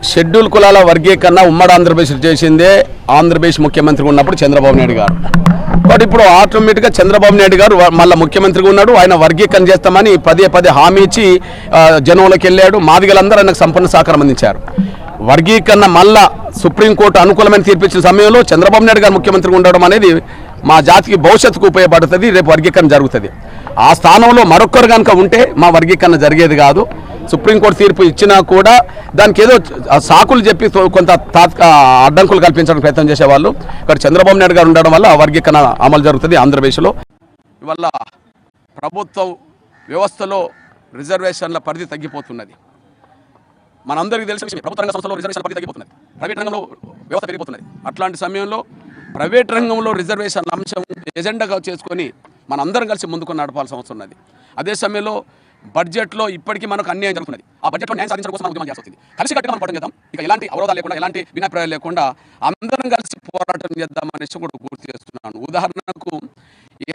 Schedule కులాల వర్గీకరణ ఉమ్మడి ఆంధ్రప్రదేశ్ చేసిందే ఆంధ్రప్రదేశ్ ముఖ్యమంత్రి ఉన్నప్పుడు చంద్రబాబు నాయుడు గారు. బట్ ఇప్పుడు ఆటోమేటిక్గా చంద్రబాబు నాయుడు గారు మళ్ళీ ముఖ్యమంత్రిగా ఉన్నాడు. ఆయన వర్గీకరణ చేస్తామని పదే హామీ ఇచ్చి జనంలోకి వెళ్ళాడు. మాదిగలందరూ ఆయనకు సంపూర్ణ సహకారం అందించారు. వర్గీకరణ మళ్ళా సుప్రీంకోర్టు అనుకూలమైన తీర్పిచ్చిన సమయంలో చంద్రబాబు నాయుడు గారు ముఖ్యమంత్రిగా ఉండడం అనేది మా జాతికి భవిష్యత్తుకు ఉపయోగపడుతుంది. రేపు వర్గీకరణ జరుగుతుంది. ఆ స్థానంలో మరొకరు కనుక ఉంటే మా వర్గీకరణ జరిగేది కాదు. సుప్రీంకోర్టు తీర్పు ఇచ్చినా కూడా దానికి ఏదో సాకులు చెప్పి కొంత అడ్డంకులు కల్పించడానికి ప్రయత్నం చేసేవాళ్ళు. ఇక్కడ చంద్రబాబు నాయుడు గారు ఉండడం వల్ల ఆ వర్గీకరణ అమలు జరుగుతుంది ఆంధ్రప్రదేశ్లో. ఇవల్ల ప్రభుత్వ వ్యవస్థలో రిజర్వేషన్ల పరిధి తగ్గిపోతున్నది. మనందరికీ తెలిసిన విషయం, ప్రభుత్వ రంగ సంస్థలో రిజర్వేషన్ల పరిధి తగ్గిపోతున్నది, ప్రైవేట్ రంగంలో వ్యవస్థ పెరిగిపోతున్నది. అట్లాంటి సమయంలో ప్రైవేట్ రంగంలో రిజర్వేషన్ల అంశం ఎజెండాగా చేసుకొని మనందరం కలిసి ముందుకు నడపాల్సిన అవసరం ఉన్నది. అదే సమయంలో బడ్జెట్లో ఇప్పటికీ మనకు అన్యాయం జరుగుతున్నది. ఆ బడ్జెట్లో న్యాయం సాధించడం కోసం ఉద్యమం చేయాల్సి వస్తుంది. కలిసి కట్టుగా మనం పోరాటం చేద్దాం. ఇక ఎలాంటి అవరోధాలు లేకుండా, ఎలాంటి వినాప్రాయాలు లేకుండా అందరం కలిసి పోరాటం చేద్దాం అనేసి కూడా గుర్తు చేస్తున్నాను. ఉదాహరణకు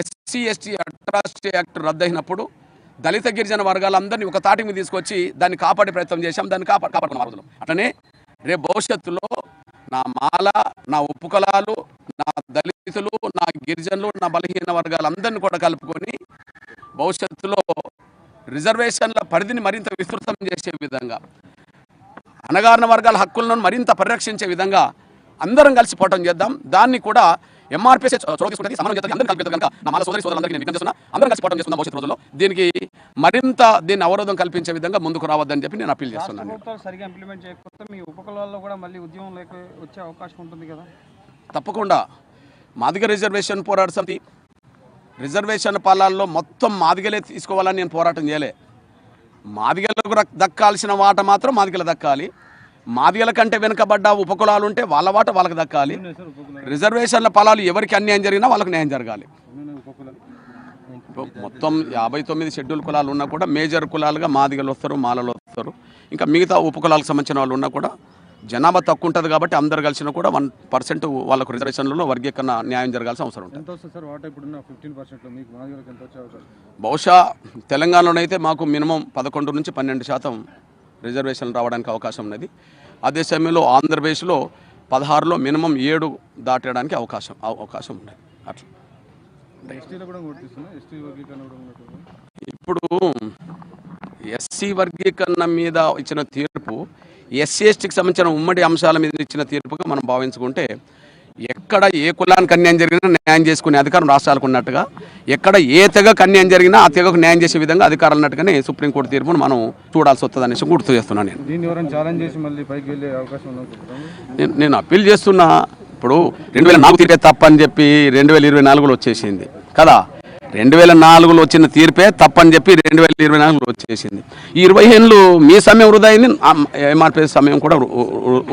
SC/ST అట్రాసిటీ యాక్ట్ రద్దయినప్పుడు దళిత గిరిజన వర్గాలందరినీ ఒక తాటి మీద తీసుకొచ్చి దాన్ని కాపాడే ప్రయత్నం చేశాం. దాన్ని కాపాడుకున్న రోజులు. అట్లనే రేపు భవిష్యత్తులో నా మాల, నా ఉపకులాలు, నా దళితులు, నా గిరిజనులు, నా బలహీన వర్గాలందరినీ కూడా కలుపుకొని భవిష్యత్తులో రిజర్వేషన్ల పరిధిని మరింత విస్తృతం చేసే విధంగా, అణగారిన వర్గాల హక్కులను మరింత పరిరక్షించే విధంగా అందరం కలిసి పోరాటం చేద్దాం. దాన్ని కూడా MRPS చొరవ తీసుకుంటుంది. సమానం చేస్తుంది. అందరం కలిపి కనుక నా మాల సోదరులందరికీ నేను విజ్ఞప్తి చేస్తున్నా, అందరం కలిసి పోరాటం చేస్తున్నాం. భవిష్యత్తు రోజుల్లో దీనికి మరింత దీన్ని అవరోధం కల్పించే విధంగా ముందుకు రావద్దని చెప్పి నేను అప్పీల్ చేస్తున్నాను. సరిగా ఇంప్లిమెంట్ చేయకపోతే మీ ఉపకులాల్లో కూడా మళ్ళీ ఉద్యమం లేక వచ్చే అవకాశం ఉంటుంది కదా. తప్పకుండా మాదిగ రిజర్వేషన్ పోరాట సమితి రిజర్వేషన్ పాలనలో మొత్తం మాదిగలే తీసుకోవాలని నేను పోరాటం చేయలే. మాదిగలకు దక్కాల్సిన వాట మాత్రం మాదిగలు దక్కాలి. మాదిగల కంటే వెనుకబడ్డ ఉపకులాలు ఉంటే వాళ్ళ వాట వాళ్ళకి దక్కాలి. రిజర్వేషన్ల ఫలాలు ఎవరికి అన్యాయం జరిగినా వాళ్ళకి న్యాయం జరగాలి. మొత్తం 59 షెడ్యూల్ కులాలు ఉన్నా కూడా మేజర్ కులాలుగా మాదిగలు వస్తారు, మాలలు వస్తారు. ఇంకా మిగతా ఉపకులాలకు సంబంధించిన వాళ్ళు ఉన్నా కూడా జనాభా తక్కువ ఉంటుంది కాబట్టి అందరు కలిసినా కూడా 1% వాళ్ళకు రిజర్వేషన్లలో వర్గీకరణ న్యాయం జరగాల్సిన అవసరం ఉంటుంది. బహుశా తెలంగాణలోనైతే మాకు మినిమం 11 నుంచి 12% రిజర్వేషన్లు రావడానికి అవకాశం ఉన్నది. అదే సమయంలో ఆంధ్రప్రదేశ్లో 16లో మినిమం 7 దాటడానికి అవకాశం ఉన్నది. అట్లా ఇప్పుడు SC వర్గీకరణ మీద ఇచ్చిన తీర్పు SC/STకి సంబంధించిన ఉమ్మడి అంశాల మీద ఇచ్చిన తీర్పుగా మనం భావించుకుంటే, ఎక్కడ ఏ కులానికి అన్యాయం జరిగినా న్యాయం చేసుకునే అధికారం రాష్ట్రాలకు ఉన్నట్టుగా, ఎక్కడ ఏ తెగకు అన్యాయం జరిగినా ఆ తెగకు న్యాయం చేసే విధంగా అధికారులు ఉన్నట్టుగానే సుప్రీంకోర్టు తీర్పును మనం చూడాల్సి వస్తుంది అనేసి గుర్తు చేస్తున్నాను. నేను అప్పీల్ చేస్తున్నా. ఇప్పుడు 2004 తీర్పే తప్పని చెప్పి 2024లో వచ్చేసింది కదా. 2004లో వచ్చిన తీర్పే తప్పని చెప్పి 2024లో వచ్చేసింది. ఈ 20 ఏళ్ళు మీ సమయం వృధా అయింది, MRPS సమయం కూడా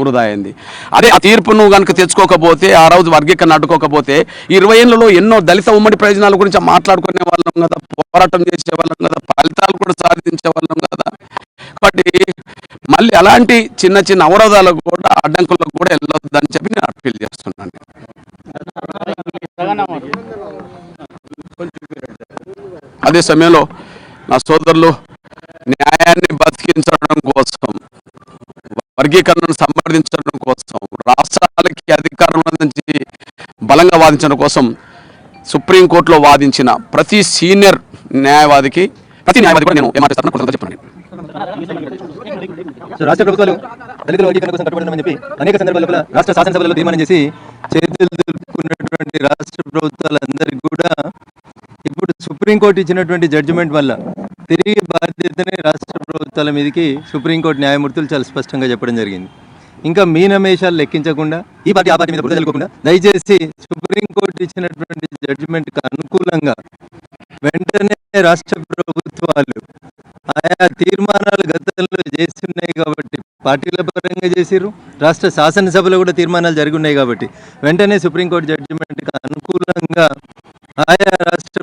వృధా అయింది. అదే ఆ తీర్పును కనుక తెచ్చుకోకపోతే, ఆ రోజు వర్గీకరణ అడ్డుకోకపోతే, ఈ 20 ఏళ్ళలో ఎన్నో దళిత ఉమ్మడి ప్రయోజనాల గురించి మాట్లాడుకునే వాళ్ళం కదా, పోరాటం చేసే వాళ్ళం కదా, ఫలితాలు కూడా సాధించే వాళ్ళం కదా. కాబట్టి మళ్ళీ అలాంటి చిన్న అవరోధాలకు కూడా, అడ్డంకులకు కూడా వెళ్ళొద్దని చెప్పి నేను అప్పీల్ చేస్తున్నాను. అదే సమయంలో నా సోదరులు న్యాయాన్ని బతికించడం కోసం, వర్గీకరణను సంప్రదించడం కోసం, రాష్ట్రాలకి అధికారం నుంచి బలంగా వాదించడం కోసం సుప్రీంకోర్టులో వాదించిన ప్రతి సీనియర్ న్యాయవాదికి కూడా నేను చెప్పాను. రాష్ట్ర ప్రభుత్వాలు దళితుల వర్గీకరణ కోసం కట్టుబడిందని చెప్పి అనేక సందర్భాల్లో రాష్ట్ర శాసనసభలలో తీర్మానం చేసి చేతులు దులుపుకున్నటువంటి రాష్ట్ర ప్రభుత్వాలందరికీ కూడా ఇప్పుడు సుప్రీంకోర్టు ఇచ్చినటువంటి జడ్జిమెంట్ వల్ల తిరిగి బాధ్యతని రాష్ట్ర ప్రభుత్వాల మీదకి సుప్రీంకోర్టు న్యాయమూర్తులు చాలా స్పష్టంగా చెప్పడం జరిగింది. ఇంకా మీనమేషాలు లెక్కించకుండా, ఈ పార్టీ ఆ పార్టీ మీద బురద జల్లుకోకుండా, దయచేసి సుప్రీంకోర్టు ఇచ్చినటువంటి జడ్జిమెంట్కి అనుకూలంగా వెంటనే రాష్ట్ర ప్రభుత్వాలు ఆయా తీర్మానాలు గతంలో చేసి ఉన్నాయి కాబట్టి, పార్టీల పరంగా చేసిర్రు, రాష్ట్ర శాసనసభలో కూడా తీర్మానాలు జరిగి ఉన్నాయి కాబట్టి వెంటనే సుప్రీంకోర్టు జడ్జిమెంట్కి అనుకూలంగా ఆయా రాష్ట్ర